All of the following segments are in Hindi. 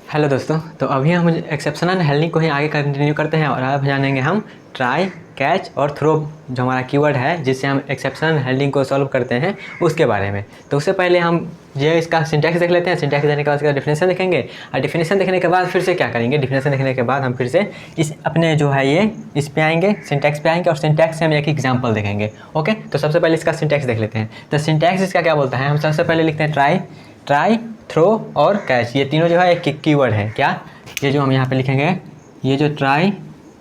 हेलो दोस्तों, तो अभी हम एक्सेप्शनल हैंडलिंग को ही आगे कंटिन्यू करते हैं और अब जानेंगे हम ट्राई, कैच और थ्रो जो हमारा कीवर्ड है जिससे हम एक्सेप्शनल हैंडलिंग को सॉल्व करते हैं उसके बारे में। तो उससे पहले हम ये इसका सिंटैक्स देख लेते हैं। सिंटैक्स देखने के बाद इसका डेफिनेशन देखेंगे और डेफिनेशन देखने के बाद फिर से क्या करेंगे, डेफिनेशन देखने के बाद हम फिर से इस अपने जो है ये इस पे आएंगे, सिंटैक्स पे आएंगे और सिंटैक्स से हम एक एग्जाम्पल देखेंगे। ओके, तो सबसे पहले इसका सिंटैक्स देख लेते हैं। तो सिंटैक्स इसका क्या बोलता है, हम सबसे पहले लिखते हैं ट्राई, थ्रो और कैच। ये तीनों जो है एक कीवर्ड है। क्या ये जो हम यहाँ पे लिखेंगे, ये जो ट्राई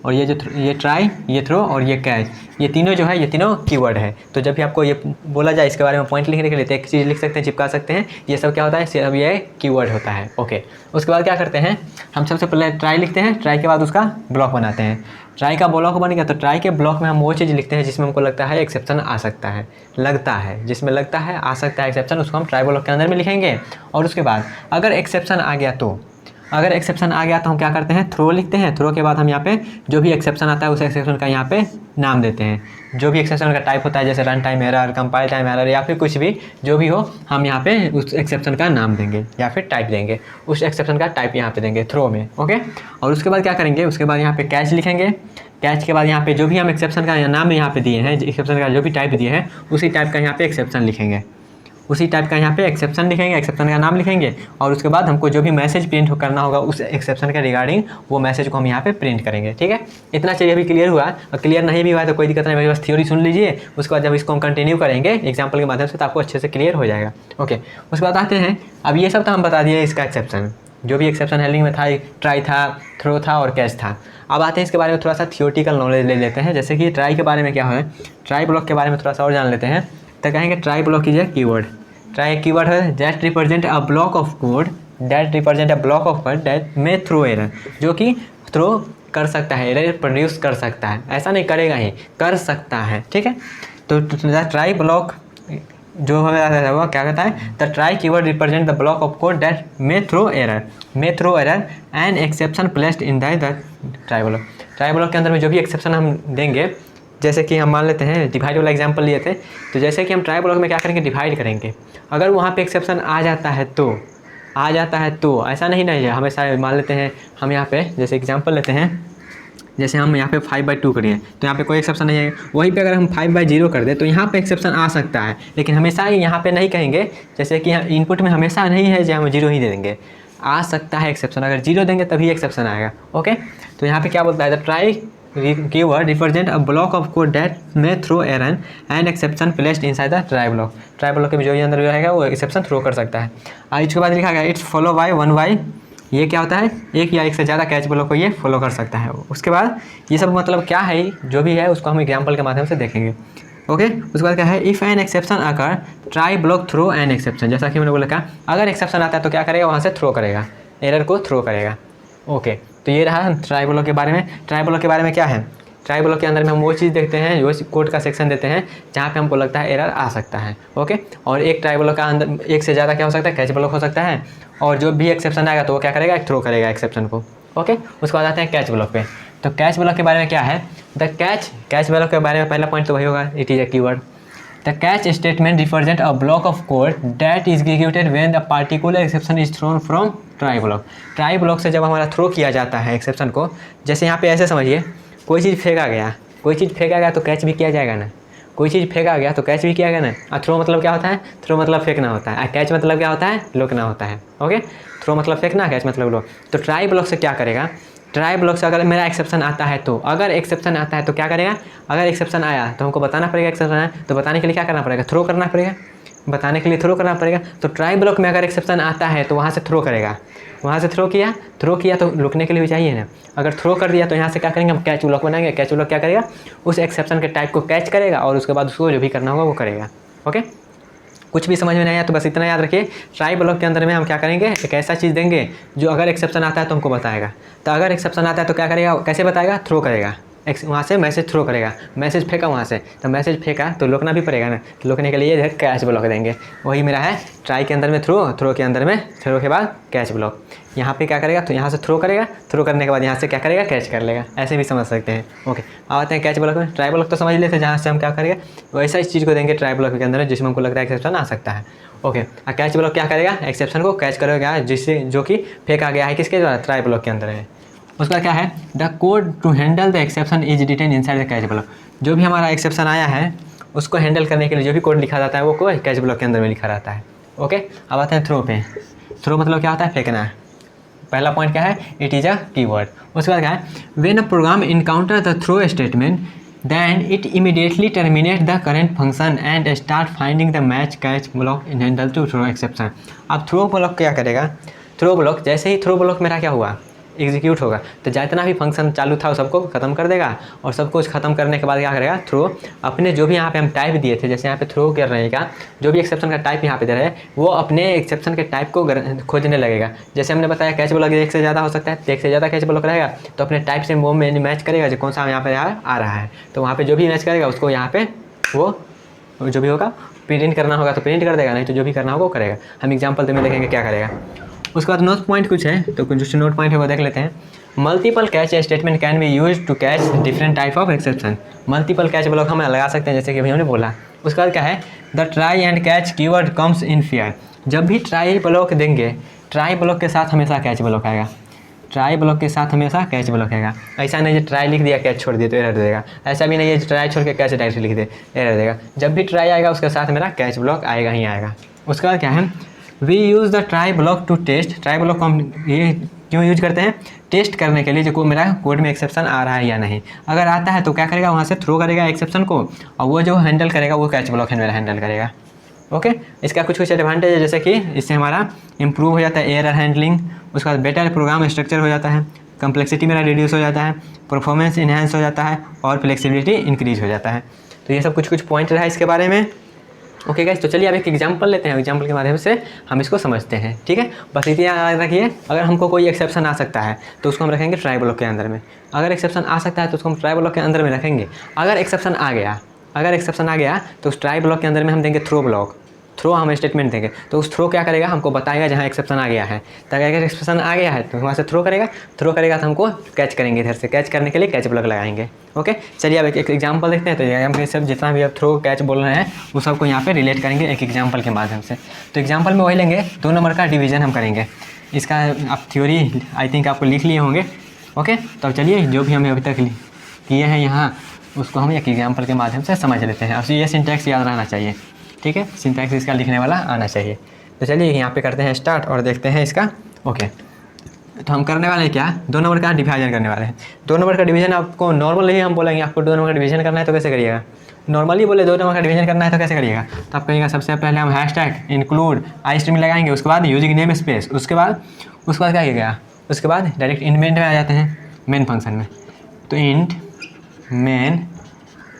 और ये ट्राई, ये थ्रो और ये कैच, ये तीनों जो है ये तीनों कीवर्ड है। तो जब भी आपको ये बोला जाए इसके बारे में पॉइंट लिखने के लिए तो एक चीज़ लिख सकते हैं, चिपका सकते हैं। ये सब क्या होता है, सिर्फ ये कीवर्ड होता है। ओके, उसके बाद क्या करते हैं, हम सबसे पहले ट्राई लिखते हैं। ट्राई के बाद उसका ब्लॉक बनाते हैं। ट्राई का ब्लॉक बन गया तो ट्राई के ब्लॉक में हम वो चीज़ लिखते हैं जिसमें हमको लगता है एक्सेप्शन आ सकता है, जिसमें लगता है आ सकता है एक्सेप्शन, उसको हम ट्राई ब्लॉक के अंदर में लिखेंगे। और उसके बाद अगर एक्सेप्शन आ गया तो हम क्या करते हैं, थ्रो लिखते हैं। थ्रो के बाद हम यहाँ पे जो भी एक्सेप्शन आता है उस एक्सेप्शन का यहाँ पे नाम देते हैं। जो भी एक्सेप्शन का टाइप होता है जैसे run time error, compile time error या फिर कुछ भी जो भी हो, हम यहाँ पे उस एक्सेप्शन का नाम देंगे या फिर टाइप देंगे। उस एक्सेप्शन का टाइप यहाँ पे देंगे थ्रो में। ओके, और उसके बाद क्या करेंगे, उसके बाद यहाँ पे कैच लिखेंगे। कैच के बाद यहाँ पे जो भी हम एक्सेप्शन का नाम यहाँ पे दिए हैं, एक्सेप्शन का जो भी टाइप दिए हैं उसी टाइप का यहाँ पे एक्सेप्शन लिखेंगे। उसी टाइप का यहाँ पे एक्सेप्शन लिखेंगे, एक्सेप्शन का नाम लिखेंगे और उसके बाद हमको जो भी मैसेज प्रिंट करना होगा उस एक्सेप्शन के रिगार्डिंग वो मैसेज को हम यहाँ पे प्रिंट करेंगे। ठीक है, इतना चाहिए। अभी क्लियर हुआ, और क्लियर नहीं भी हुआ तो कोई दिक्कत नहीं, मेरी बस थ्योरी सुन लीजिए। उसके बाद जब इसको हम कंटिन्यू करेंगे एग्जाम्पल के माध्यम से तो आपको अच्छे से क्लियर हो जाएगा। ओके, उसके बाद आते हैं, अब ये सब तो हम बता दिए इसका एक्सेप्शन, जो भी एक्सेप्शन हैंडलिंग में था, ट्राई था, थ्रो था और कैच था। अब आते हैं इसके बारे में थोड़ा सा थियोरटिकल नॉलेज ले लेते हैं। जैसे कि ट्राई के बारे में क्या है, ट्राई ब्लॉक के बारे में थोड़ा सा और जान लेते हैं। तो कहेंगे try block is a keyword. Try एक कीवर्ड है that represent a block of code that में थ्रो एरर, जो कि थ्रो कर सकता है, एरर प्रोड्यूस कर सकता है। ऐसा नहीं करेगा ही, कर सकता है। ठीक है, तो ट्राई ब्लॉक जो हमें वो क्या कहता है, the try keyword represent the block of code that may throw error and exception placed in the try block. Try block के अंदर में जो भी एक्सेप्शन हम देंगे, जैसे कि हम मान लेते हैं डिवाइड वाला एग्जांपल लिए थे, तो जैसे कि हम ट्राई ब्लॉक में क्या करेंगे, डिवाइड करेंगे। अगर वहाँ पे एक्सेप्शन आ जाता है तो ऐसा नहीं है, हमेशा मान लेते हैं हम यहाँ पे जैसे एग्जांपल लेते हैं, जैसे हम यहाँ पे 5/2 करिए तो यहाँ पे कोई एक्सेप्शन नहीं है। वहीं पे अगर हम 5/0 कर दें तो यहाँ पे एक्सेप्शन आ सकता है, लेकिन हमेशा ही यहाँ पे नहीं कहेंगे। जैसे कि इनपुट में हमेशा नहीं है जो हम 0 ही दे देंगे, आ सकता है एक्सेप्शन। अगर 0 देंगे तभी एक्सेप्शन आएगा। ओके, तो यहाँ पे क्या बोलता है, the try keyword represent a block of code that में throw error and exception placed inside the try block. Try block के जो भी अंदर रहेगा वो एक्सेप्शन थ्रो कर सकता है। और इसके बाद लिखा गया इट्स फॉलो बाय 1 ये क्या होता है, एक या एक से ज़्यादा कैच ब्लॉक को ये फॉलो कर सकता है। उसके बाद ये सब मतलब क्या है, जो भी है उसको हम एग्जाम्पल के माध्यम से देखेंगे। ओके, उसके बाद क्या है, if an exception occur try block throw an exception. जैसा कि मैंने बोला क्या, अगर एक्सेप्शन आता है तो क्या करेगा, वहाँ से थ्रो करेगा, एरर को थ्रो करेगा। ओके, तो ये रहा ट्राई ब्लॉक के बारे में। ट्राई ब्लॉक के बारे में क्या है, ट्राई ब्लॉक के अंदर में हम वो चीज़ देखते हैं, वो कोड का सेक्शन देते हैं जहाँ पे हमको लगता है एरर आ सकता है। ओके, और एक ट्राई ब्लॉक का अंदर एक से ज़्यादा क्या हो सकता है, कैच ब्लॉक हो सकता है। और जो भी एक्सेप्शन आएगा तो वो क्या करेगा, थ्रो करेगा एक्सेप्शन को। ओके, उसके बाद आते हैं कैच ब्लॉक पे। तो कैच ब्लॉक के बारे में क्या है, द कैच ब्लॉक के बारे में पहला पॉइंट तो वही होगा, it is a keyword. The catch statement represent a block of code that is executed when the particular exception is throne from try block. Try block से जब हमारा थ्रो किया जाता है एक्सेप्शन को, जैसे यहाँ पे ऐसे समझिए, कोई चीज़ फेंका गया तो कैच भी किया जाएगा ना, कोई चीज़ फेंका गया तो कैच भी किया गया ना। और थ्रो मतलब क्या होता है, थ्रो मतलब फेंकना होता है, और कैच मतलब क्या होता है, रोकना होता है। ओके, थ्रो मतलब फेंकना, कैच मतलब रोक। तो ट्राई ब्लॉक से क्या करेगा, ट्राई ब्लॉक से अगर मेरा एक्सेप्शन आता है तो, अगर एक्सेप्शन आता है तो क्या करेगा, अगर एक्सेप्शन आया तो हमको बताना पड़ेगा एक्सेप्शन आया, तो बताने के लिए क्या करना पड़ेगा, थ्रो करना पड़ेगा, बताने के लिए थ्रो करना पड़ेगा। तो ट्राई ब्लॉक में अगर एक्सेप्शन आता है तो वहाँ से थ्रो करेगा, वहाँ से थ्रो किया तो रुकने के लिए भी चाहिए ना। अगर थ्रो कर दिया तो यहाँ से क्या करेंगे, हम कैच ब्लॉक बनाएंगे। कैच ब्लॉक क्या करेगा, उस एक्सेप्शन के टाइप को कैच करेगा और उसके बाद उसको जो भी करना होगा वो करेगा। ओके, कुछ भी समझ में नहीं आया तो बस इतना याद रखिए, ट्राई ब्लॉक के अंदर में हम क्या करेंगे, एक ऐसा चीज़ देंगे जो अगर एक्सेप्शन आता है तो हमको बताएगा। तो अगर एक्सेप्शन आता है तो क्या करेगा, कैसे बताएगा, थ्रो करेगा वहाँ से मैसेज थ्रो करेगा, मैसेज फेंका वहाँ से, तो मैसेज फेंका तो रोकना भी पड़ेगा ना, तो रोकने के लिए इधर कैच ब्लॉक देंगे। वही मेरा है ट्राई के अंदर में थ्रो के अंदर में थ्रो के बाद कैच ब्लॉक। यहाँ पे क्या करेगा, तो यहाँ से थ्रो करेगा, थ्रो करने के बाद यहाँ से क्या करेगा, कैच कर लेगा। ऐसे भी समझ सकते हैं। ओके, अब आते हैं कैच ब्लॉक में। ट्राई ब्लॉक तो समझ लेते हैं, जहाँ से हम क्या करेंगे वैसा इस चीज़ को देंगे ट्राई ब्लॉक के अंदर जिसमें हमको लगता है एक्सेप्शन आ सकता है। ओके, और कैच ब्लॉक क्या करेगा, एक्सेप्शन को कैच करेगा जिससे जो कि फेंका गया है किसके द्वारा, ट्राई ब्लॉक के अंदर है। उसका क्या है, the code to handle the exception is written inside the catch block. जो भी हमारा एक्सेप्शन आया है उसको हैंडल करने के लिए जो भी कोड लिखा जाता है वो कोड कैच ब्लॉक के अंदर में लिखा रहता है। ओके, अब आते हैं थ्रो पे। थ्रो मतलब क्या होता है, फेंकना है। पहला पॉइंट क्या है, इट इज़ अ कीवर्ड। उसके बाद क्या है, when a program encounter the throw statement then it immediately terminates the current function and start finding the match catch block in handle to throw exception। अब थ्रो ब्लॉक क्या करेगा, थ्रो ब्लॉक जैसे ही थ्रो ब्लॉक मेरा क्या हुआ, एग्जीक्यूट होगा, तो जितना भी फंक्शन चालू था वो सबको ख़त्म कर देगा। और सब कुछ खत्म करने के बाद क्या करेगा, थ्रो अपने जो भी यहाँ पे हम टाइप दिए थे, जैसे यहाँ पे थ्रो कर रहे का जो भी एक्सेप्शन का टाइप यहाँ पे दे रहे हैं वो अपने एक्सेप्शन के टाइप को खोजने लगेगा। जैसे हमने बताया कैच ब्लॉक एक से ज़्यादा हो सकता है, एक से ज़्यादा कैच ब्लॉक रहेगा तो अपने टाइप से वो मैच करेगा जो कौन सा यहाँ पे आ रहा है, तो वहाँ पर जो भी मैच करेगा उसको यहाँ पर वो जो भी होगा प्रिंट करना होगा तो प्रिंट कर देगा, नहीं तो जो भी करना होगा वो करेगा। हम एग्जाम्पल में देखेंगे क्या करेगा। उसके बाद नोट पॉइंट कुछ है, तो कुछ नोट पॉइंट है वो देख लेते हैं। Multiple catch statement can be use to catch different type of exception. Multiple catch block हम लगा सकते हैं, जैसे कि अभी हमने बोला। उसके बाद क्या है, the try and catch keyword comes in fair. जब भी ट्राई ब्लॉक देंगे, ट्राई ब्लॉक के साथ हमेशा कैच ब्लॉक आएगा, ट्राई ब्लॉक के साथ हमेशा कैच ब्लॉक आएगा। ऐसा नहीं है ट्राई लिख दिया कैच छोड़ दिया तो एरर देगा, ऐसा भी नहीं है ट्राई छोड़ के कैच डायरेक्ट लिख दे एरर देगा। जब भी ट्राई आएगा उसके साथ मेरा कैच ब्लॉक आएगा ही आएगा। उसके बाद क्या है, we use the try block to test. Try block को हम ये क्यों यूज करते हैं, टेस्ट करने के लिए जो मेरा कोड में एक्सेप्शन आ रहा है या नहीं। अगर आता है तो क्या करेगा, वहाँ से थ्रो करेगा एक्सेप्शन को, और वो जो हैंडल करेगा वो कैच ब्लॉक हैंडल करेगा। ओके, इसका कुछ एडवांटेज है, जैसे कि इससे हमारा इंप्रूव हो जाता है एरर हैंडलिंग। उसके बाद बेटर प्रोग्राम स्ट्रक्चर हो जाता है, कम्प्लेक्सिटी मेरा रिड्यूस हो जाता है, परफॉर्मेंस इन्हेंस हो जाता है और फ्लेक्सिबिलिटी इंक्रीज हो जाता है। तो ये सब कुछ पॉइंट रहा इसके बारे में। ओके गाइस, तो चलिए अब एक एग्जांपल लेते हैं, एग्जांपल के माध्यम से हम इसको समझते हैं। ठीक है, बस इतना याद रखिए, अगर हमको कोई एक्सेप्शन आ सकता है तो उसको हम रखेंगे ट्राई ब्लॉक के अंदर में। अगर एक्सेप्शन आ सकता है तो उसको हम ट्राई ब्लॉक के अंदर में रखेंगे। अगर एक्सेप्शन आ गया तो उस ट्राई ब्लॉक के अंदर में हम देंगे थ्रो ब्लॉक। थ्रो हम स्टेटमेंट देंगे तो उस थ्रो क्या करेगा, हमको बताएगा जहाँ एक्सेप्शन आ गया है। तो अगर एक्सेप्शन आ गया है तो वहाँ से थ्रो करेगा तो हमको कैच करेंगे, इधर से कैच करने के लिए कैच ब्लॉक लगाएंगे। ओके, चलिए अब एक एग्जांपल देखते हैं। तो एग्जाम्पल सब जितना भी अब थ्रो कैच बोल रहे हैं वो सबको यहाँ पे रिलेट करेंगे एक एग्जांपल के माध्यम से। तो एग्जांपल में वही लेंगे, 2 नंबर का डिवीजन हम करेंगे। इसका आप थ्योरी आई थिंक आपको लिख लिए होंगे। ओके, तो चलिए जो भी हमें अभी तक किए हैं यहाँ उसको हम एक एग्जाम्पल के माध्यम से समझ लेते हैं। अब ये सिंटैक्स याद रहना चाहिए, ठीक है, सिंटैक्स इसका लिखने वाला आना चाहिए। तो चलिए यहाँ पे करते हैं स्टार्ट और देखते हैं इसका। ओके, तो हम करने वाले हैं क्या, 2 नंबर का डिवीजन करने वाले हैं। 2 नंबर का डिवीजन आपको नॉर्मल ही हम बोलेंगे, आपको 2 नंबर का डिवीजन करना है तो कैसे करिएगा, नॉर्मली बोले 2 नंबर का डिवीजन करना है तो कैसे करिएगा। तो आप कहिएगा सबसे पहले हम हैशटैग इंक्लूड आई स्ट्रीम लगाएंगे, उसके बाद यूजिंग नेम स्पेस, उसके बाद क्या करिएगा, उसके बाद डायरेक्ट इंट में आ जाते हैं मेन फंक्शन में। तो इंट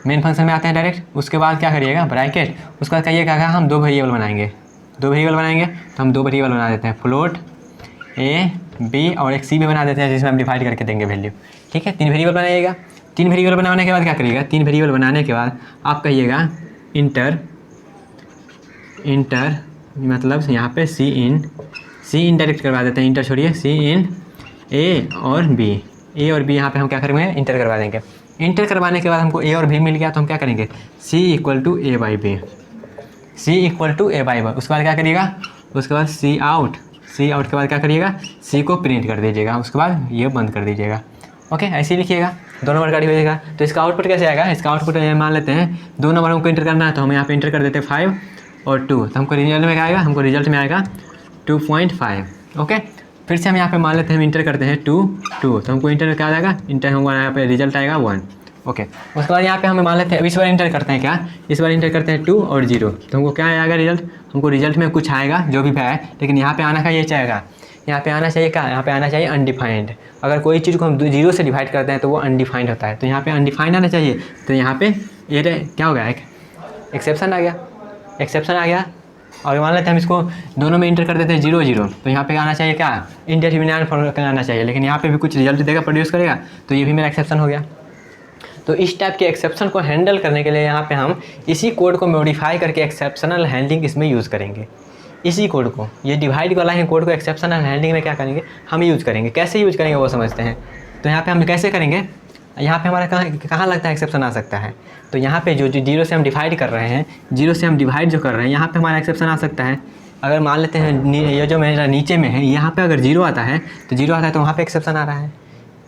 मेन फंक्शन में आते हैं डायरेक्ट। उसके बाद क्या करिएगा, ब्रैकेट, उसके बाद कहिएगा हम 2 वेरिएबल बनाएंगे, तो हम 2 वेरिएबल बना देते हैं, फ्लोट ए बी और एक सी भी बना देते हैं जिसमें हम डिवाइड करके देंगे वैल्यू। ठीक है, 3 वेरिएबल बनाइएगा। 3 वेरिएबल बनाने के बाद क्या करिएगा, 3 वेरिएबल बनाने के बाद आप कहिएगा इंटर मतलब यहाँ पे सी इन डायरेक्ट करवा देते हैं, इंटर छोड़िए, सी इन ए और बी यहाँ पे हम क्या करेंगे, इंटर करवा देंगे। इंटर करवाने के बाद हमको ए और बी मिल गया तो हम क्या करेंगे, C = A / B, उसके बाद क्या करिएगा, उसके बाद सी आउट के बाद क्या करिएगा, C को प्रिंट कर दीजिएगा, उसके बाद ये बंद कर दीजिएगा। ओके, ऐसे ही लिखिएगा, 2 नंबर का डिवीजन। तो इसका आउटपुट कैसे आएगा, इसका आउटपुट मान लेते हैं 2 नंबर हमको इंटर करना है तो हम यहाँ पे इंटर कर देते हैं 5 और 2, तो हमको रिजल्ट में क्या आएगा, हमको रिजल्ट में आएगा 2.5। ओके, फिर से हम यहाँ पे मान लेते हैं हम इंटर करते हैं 2 तो हमको इंटर क्या आ जाएगा, इंटर हमको यहाँ पे रिजल्ट आएगा 1। ओके, उसके बाद यहाँ पे हमें मान लेते हैं इस बार इंटर करते हैं क्या, इस बार इंटर करते हैं 2 और 0, तो हमको क्या आएगा रिजल्ट, हमको रिजल्ट में कुछ आएगा जो भी है, लेकिन यहाँ पे आना का ये चाहेगा, यहाँ पे आना चाहिए क्या, यहाँ पे आना चाहिए अनडिफाइंड। अगर कोई चीज़ को हम 0 से डिवाइड करते हैं तो वो अनडिफाइंड होता है, तो यहाँ पे अनडिफाइंड आना चाहिए। तो यहाँ पे ये क्या हो गया, एक एक्सेप्शन आ गया। और मान लेते हैं हम इसको दोनों में इंटर कर देते हैं 0 तो यहाँ पे आना चाहिए क्या, इंडेटरमिनेट फॉर्म आना चाहिए, लेकिन यहाँ पे भी कुछ रिजल्ट देगा, प्रोड्यूस करेगा, तो ये भी मेरा एक्सेप्शन हो गया। तो इस टाइप के एक्सेप्शन को हैंडल करने के लिए यहाँ पे हम इसी कोड को मॉडिफाई करके एक्सेप्शनल हैंडलिंग इसमें यूज़ करेंगे। इसी कोड को, ये डिवाइड वाला है कोड को एक्सेप्शनल हैंडलिंग में क्या करेंगे, हम यूज़ करेंगे। कैसे यूज़ करेंगे वो समझते हैं। तो यहाँ पे हम कैसे करेंगे, यहाँ पे हमारा कहाँ लगता है एक्सेप्शन आ सकता है। तो यहाँ पे जो जीरो से हम डिवाइड कर रहे हैं, जीरो से हम डिवाइड जो कर रहे हैं, यहाँ पे हमारा एक्सेप्शन आ सकता है। अगर मान लेते हैं ये जो मेरा नीचे में है, यहाँ पे अगर जीरो आता है तो वहाँ पे एक्सेप्शन आ रहा है।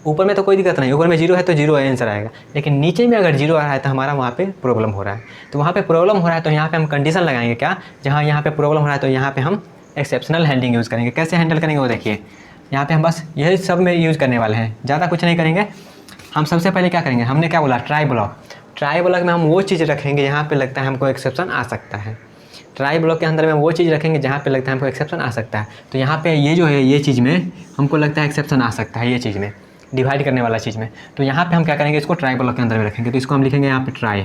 ऊपर में तो कोई दिक्कत नहीं, ऊपर में जीरो है तो जीरो आंसर आएगा, लेकिन नीचे में अगर जीरो आ रहा है तो हमारा वहाँ पे प्रॉब्लम हो रहा है। तो वहाँ पे प्रॉब्लम हो रहा है तो यहाँ पे हम कंडीशन लगाएंगे क्या, जहाँ यहाँ पे प्रॉब्लम हो रहा है तो यहाँ पे हम एक्सेप्शनल हैंडलिंग यूज़ करेंगे। कैसे हैंडल करेंगे वो देखिए, यहाँ पे हम बस यही सब में यूज़ करने वाले हैं, ज़्यादा कुछ नहीं करेंगे। हम सबसे पहले क्या करेंगे, हमने क्या बोला, ट्राई ब्लॉक। ट्राई ब्लॉक में हम वो चीज़ रखेंगे यहाँ पे लगता है हमको एक्सेप्शन आ सकता है। ट्राई ब्लॉक के अंदर में वो चीज़ रखेंगे जहाँ पे लगता है हमको एक्सेप्शन आ सकता है। तो यहाँ पे ये जो है, ये चीज़ में हमको लगता है एक्सेप्शन आ सकता है, ये चीज़ में डिवाइड करने वाला चीज़ में। तो यहाँ पे हम क्या करेंगे, इसको ट्राई ब्लॉक के अंदर में रखेंगे। तो इसको हम लिखेंगे यहाँ पे ट्राई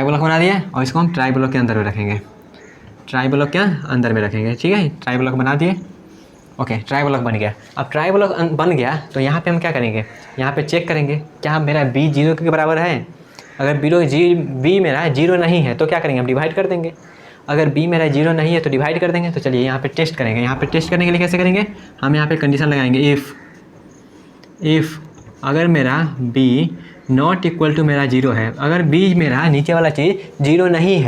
ब्लॉक बना दिए, और इसको हम ट्राई ब्लॉक के अंदर में रखेंगे, ट्राई ब्लॉक के अंदर में रखेंगे। ठीक है, ट्राई ब्लॉक बना दिए। ओके, ट्राई ब्लॉक बन गया। अब ट्राई ब्लॉक बन गया तो यहाँ पे हम क्या करेंगे, यहाँ पे चेक करेंगे क्या मेरा बी जीरो के बराबर है। अगर बी मेरा जीरो नहीं है तो क्या करेंगे, हम डिवाइड कर देंगे। अगर बी मेरा जीरो नहीं है तो डिवाइड कर देंगे। तो चलिए यहाँ पे टेस्ट करेंगे। यहाँ पे टेस्ट करने के लिए कैसे करेंगे, हम यहाँ पे कंडीशन लगाएंगे, इफ़ अगर मेरा बी नॉट इक्वल टू मेरा जीरो है, अगर बी मेरा नीचे वाला चीज़ जीरो नहीं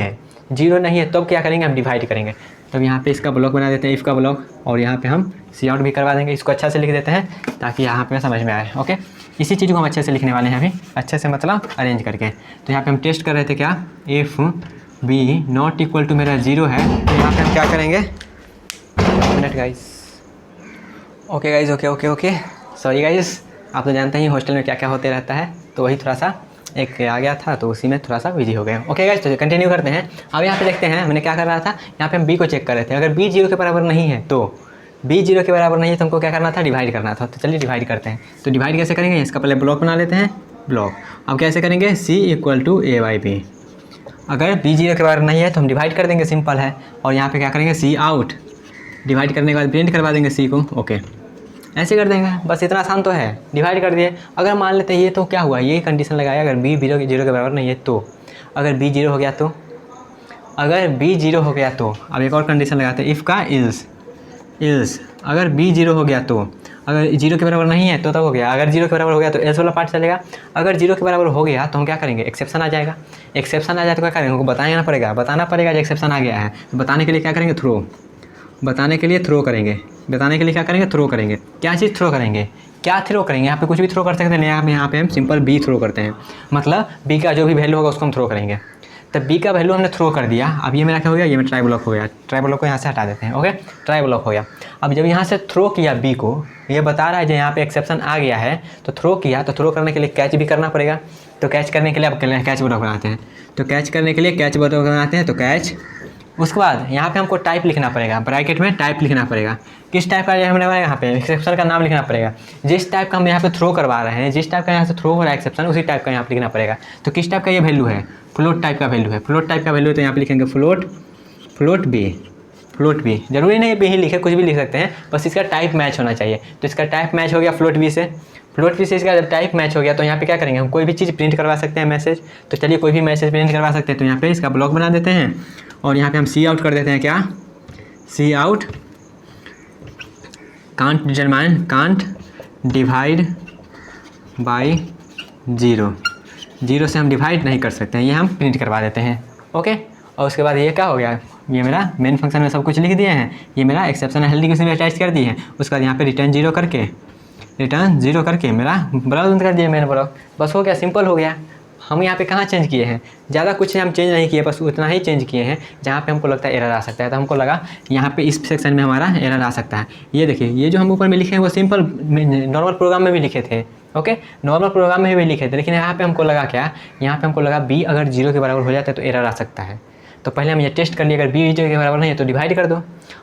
है तब क्या करेंगे, हम डिवाइड करेंगे। तब यहाँ पे इसका ब्लॉक बना देते हैं, इफ़ का ब्लॉक, और यहाँ पे हम सी आउट भी करवा देंगे। इसको अच्छा से लिख देते हैं ताकि यहाँ पे समझ में आए। ओके, इसी चीज़ को हम अच्छे से लिखने वाले हैं अभी, अच्छे से मतलब अरेंज करके। तो यहाँ पे हम टेस्ट कर रहे थे क्या, if B not equal to मेरा जीरो है, तो यहाँ पे हम क्या करेंगे, minute guys, okay guys, okay sorry guys, आप तो जानते हैं हॉस्टल में क्या क्या होते रहता है, तो वही थोड़ा सा एक आ गया था तो उसी में थोड़ा सा बिजी हो गए। ओके गाइस, तो कंटिन्यू करते हैं। अब यहाँ पे देखते हैं मैंने क्या कर रहा था, यहाँ पे हम बी को चेक कर रहे थे। अगर बी जीरो के बराबर नहीं है तो हमको क्या करना था, डिवाइड करना था। तो चलिए डिवाइड करते हैं। तो डिवाइड कैसे करेंगे, इसका पहले ब्लॉक बना लेते हैं, ब्लॉक। अब कैसे करेंगे, C equal to A by B. अगर बी जीरो के बराबर नहीं है तो हम डिवाइड कर देंगे, सिंपल है। और यहाँ पे क्या करेंगे, सी आउट, डिवाइड करने के बाद प्रिंट करवा देंगे सी को। ओके, ऐसे कर देंगे, बस इतना आसान तो है, डिवाइड कर दिए। अगर मान लेते हैं ये तो क्या हुआ, ये कंडीशन लगाया, अगर बी जीरो के बराबर नहीं है तो, अगर बी जीरो हो गया तो, अब एक और कंडीशन लगाते हैं, इफ़ का इल्स अगर बी जीरो हो गया तो, अगर जीरो के बराबर नहीं है तो तब हो गया, अगर जीरो के बराबर हो गया तो एल्स वाला पार्ट चलेगा। अगर जीरो के बराबर हो गया तो हम क्या करेंगे, एक्सेप्शन आ जाएगा। एक्सेप्शन आ जाए तो क्या करेंगे, उनको बताना पड़ेगा जो एक्सेप्शन आ गया है। तो बताने के लिए क्या करेंगे, बताने के लिए क्या करेंगे, थ्रो करेंगे। क्या चीज़ थ्रो करेंगे, यहाँ पे कुछ भी थ्रो कर सकते हैं। यहाँ पे हम सिंपल बी थ्रो करते हैं, मतलब बी का जो भी वैल्यू होगा उसको हम थ्रो करेंगे। तब बी का वैल्यू हमने थ्रो कर दिया। अब ये मेरा क्या हो गया, ये मेरा ट्राई ब्लॉक हो गया। ट्राई ब्लॉक को यहाँ से हटा देते हैं। ओके, ट्राई ब्लॉक हो गया। अब जब यहाँ से थ्रो किया बी को, ये बता रहा है जो यहाँ पे एक्सेप्शन आ गया है, तो थ्रो किया, तो थ्रो करने के लिए कैच भी करना पड़ेगा। तो कैच करने के लिए अब कैच ब्लॉक बनाते हैं। तो कैच करने के लिए कैच ब्लॉक बनाते हैं, तो कैच। उसके बाद यहाँ पे हमको टाइप लिखना पड़ेगा, ब्रैकेट में टाइप लिखना पड़ेगा। किस टाइप का हमने यहाँ पे एक्सेप्शन का नाम लिखना पड़ेगा। जिस टाइप का हम यहाँ पे थ्रो करवा रहे हैं, जिस टाइप का यहाँ से थ्रो हो रहा है एक्सेप्शन, उसी टाइप का यहाँ पे लिखना पड़ेगा। तो किस टाइप का ये वैल्यू है, फ्लोट टाइप का वैल्यू है। फ्लोट टाइप का वैल्यू तो यहाँ पे लिखेंगे फ्लोट बी। जरूरी नहीं बी ही लिखे, कुछ भी लिख सकते हैं, बस इसका टाइप मैच होना चाहिए। तो इसका टाइप मैच हो गया फ्लोट बी से इसका जब टाइप मैच हो गया तो यहाँ पे क्या करेंगे, हम कोई भी चीज़ प्रिंट करवा सकते हैं, मैसेज। तो चलिए कोई भी मैसेज प्रिंट करवा सकते हैं। तो यहाँ पे इसका ब्लॉक बना देते हैं और यहाँ पे हम सी आउट कर देते हैं। क्या, C out can't divide by zero से हम डिवाइड नहीं कर सकते हैं, ये हम प्रिंट करवा देते हैं। ओके, और उसके बाद ये क्या हो गया, ये मेरा मेन फंक्शन में सब कुछ लिख दिए हैं। ये मेरा एक्सेप्शन हैंडलिंग उसमें अटैच कर दिए हैं। उसके बाद यहाँ पे रिटर्न जीरो करके मेरा ब्लॉक बंद कर दिया मैंने ब्लॉक। बस हो गया, सिंपल हो गया। हम यहाँ पे कहाँ चेंज किए हैं, ज़्यादा कुछ हम चेंज नहीं किए, बस उतना ही चेंज किए हैं जहाँ पे हमको लगता है एरर आ सकता है। तो हमको लगा यहाँ पे इस सेक्शन में हमारा एरर आ सकता है। ये देखिए, ये जो हम ऊपर में लिखे हैं वो सिंपल नॉर्मल प्रोग्राम में भी लिखे थे। ओके, नॉर्मल प्रोग्राम में भी लिखे थे, लेकिन यहाँ पे हमको लगा क्या, यहाँ पे हमको लगा बी अगर जीरो के बराबर हो जाता है तो एरर आ सकता है। तो पहले हम ये टेस्ट कर लिए, अगर बी जीरो के बराबर नहीं है तो डिवाइड कर दो,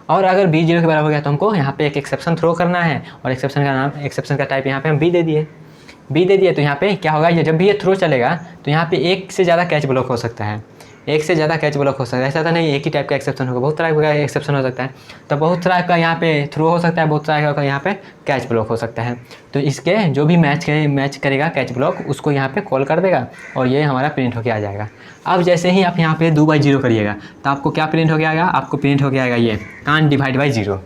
और अगर बी जीरो के बराबर हो गया तो हमको यहाँ पे एक एक्सेप्शन थ्रो करना है। और एक्सेप्शन का टाइप यहाँ पे हम बी दे दिए। तो यहाँ पे क्या होगा, ये जब भी ये थ्रो चलेगा तो यहाँ पे एक से ज़्यादा कैच ब्लॉक हो सकता है। एक से ज़्यादा कैच ब्लॉक हो सकता है, ऐसा तो नहीं एक ही टाइप का एक्सेप्शन होगा, बहुत तरह का एक्सेप्शन हो सकता है। तो बहुत तरह का यहाँ पे थ्रो हो सकता है, बहुत तरह का यहाँ पे कैच ब्लॉक हो सकता है। तो इसके जो भी मैच करेगा कैच ब्लॉक उसको यहाँ पे कॉल कर देगा और ये हमारा प्रिंट होके आ जाएगा। अब जैसे ही आप यहाँ पे 2/0 करिएगा तो आपको क्या प्रिंट हो गया आएगा, आपको प्रिंट हो गया आएगा ये कांट डिवाइड बाई 0,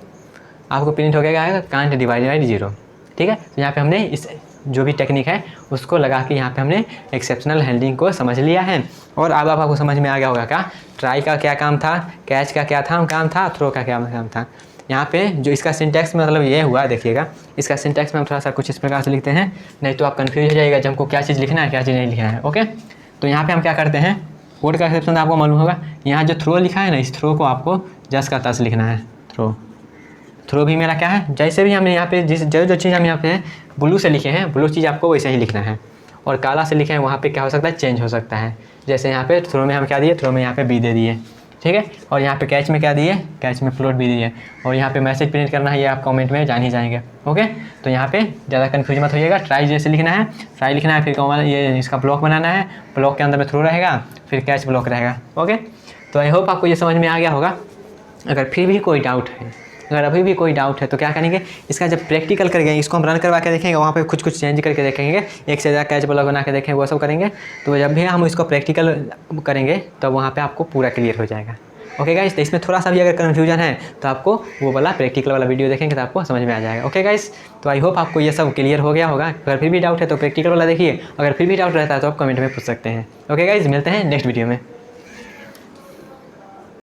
आपको प्रिंट हो गया आएगा कांट डिवाइड बाई 0। ठीक है, तो यहाँ पे हमने इस जो भी टेक्निक है उसको लगा के यहाँ पे हमने एक्सेप्शनल हैंडलिंग को समझ लिया है। और अब आपको समझ में आ गया होगा क्या ट्राई का क्या काम था, कैच का क्या काम था, थ्रो का क्या काम था। यहाँ पे जो इसका सिंटैक्स मतलब ये हुआ, देखिएगा इसका सिंटैक्स में हम थोड़ा सा कुछ इस प्रकार से लिखते हैं, नहीं तो आप कन्फ्यूज हो जाइएगा जब हमको क्या चीज़ लिखना है क्या चीज़ नहीं लिखना है। ओके, तो यहाँ पे हम क्या करते हैं, कोड का एक्सेप्शन आपको मालूम होगा, यहाँ जो थ्रो लिखा है ना इस थ्रो को आपको जस्ट का तस लिखना है। थ्रो भी मेरा क्या है, जैसे भी हमने यहाँ पे जो चीज़ हम यहाँ पे ब्लू से लिखे हैं ब्लू चीज़ आपको वैसे ही लिखना है, और काला से लिखे हैं वहाँ पे क्या हो सकता है चेंज हो सकता है। जैसे यहाँ पे थ्रो में हम क्या दिए, थ्रो में यहाँ पे बी दे दिए, ठीक है, और यहाँ पे कैच में क्या दिए, कैच में फ्लोट भी दिए, और यहाँ पे मैसेज प्रिंट करना है ये आप कमेंट में जान ही जाएंगे। ओके, तो यहाँ पे ज़्यादा कन्फ्यूज मत होइएगा, ट्राई जैसे लिखना है ट्राई लिखना है, फिर ये इसका ब्लॉक बनाना है, ब्लॉक के अंदर में थ्रो रहेगा, फिर कैच ब्लॉक रहेगा। ओके, तो आई होप आपको ये समझ में आ गया होगा। अगर फिर भी कोई डाउट है, अगर अभी भी कोई डाउट है तो क्या करेंगे, इसका जब प्रैक्टिकल करेंगे इसको हम रन करवा के देखेंगे, वहाँ पे कुछ चेंज करके देखेंगे, एक से ज़्यादा कैच ब्लॉक बना के देखेंगे, वो सब करेंगे। तो जब भी हम इसको प्रैक्टिकल करेंगे तो वहाँ पे आपको पूरा क्लियर हो जाएगा। ओके गाइस, तो इसमें थोड़ा सा भी अगर कन्फ्यूजन है तो आपको वो वाला प्रैक्टिकल वाला वीडियो देखेंगे तो आपको समझ में आ जाएगा। ओके गाइस, तो आई होप आपको ये सब क्लियर हो गया होगा। अगर फिर भी डाउट है तो प्रैक्टिकल वाला देखिए, अगर फिर भी डाउट रहता है तो आप कमेंट में पूछ सकते हैं। ओके गाइस, मिलते हैं नेक्स्ट वीडियो में।